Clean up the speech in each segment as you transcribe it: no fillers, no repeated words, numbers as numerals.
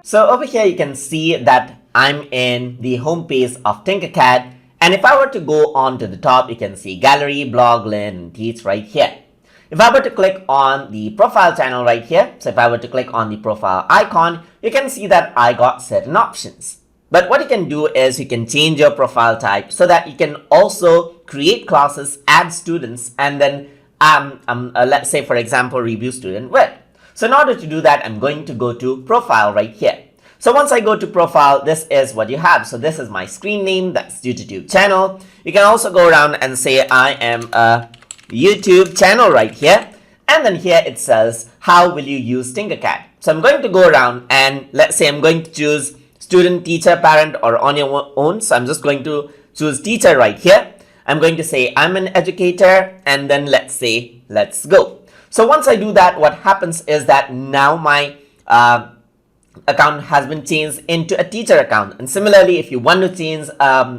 So over here you can see that I'm in the home page of Tinkercad, and if I were to go on to the top, you can see gallery, blog, learn, and teach right here. If I were to click on the profile channel right here, so if I were to click on the profile icon, you can see that I got certain options. But what you can do is you can change your profile type so that you can also create classes, add students, and then let's say for example review student with. So in order to do that, I'm going to go to profile right here. So once I go to profile, this is what you have. So this is my screen name, that's YouTube channel. You can also go around and say I am a YouTube channel right here. And then here it says, how will you use Tinkercad? So I'm going to go around and let's say I'm going to choose student, teacher, parent, or on your own. So I'm just going to choose teacher right here. I'm going to say I'm an educator, and then let's say let's go. So once I do that, what happens is that now my account has been changed into a teacher account. And similarly, if you want to change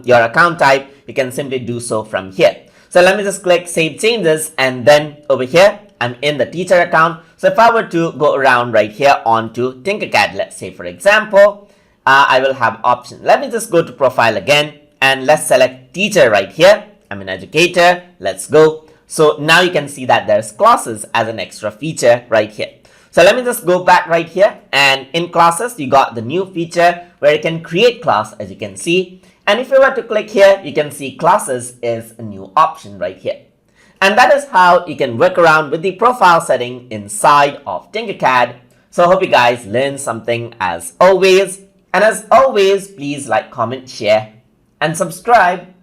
your account type, you can simply do so from here. So let me just click save changes, and then over here I'm in the teacher account. So if I were to go around right here onto Tinkercad, let's say for example, I will have option. Let me just go to profile again, and let's select teacher right here. I'm an educator, let's go. So now you can see that there's classes as an extra feature right here. So let me just go back right here, and in classes you got the new feature where you can create class, as you can see. And if you were to click here, you can see classes is a new option right here. And that is how you can work around with the profile setting inside of Tinkercad. So I hope you guys learned something as always. And as always, please like, comment, share, and subscribe.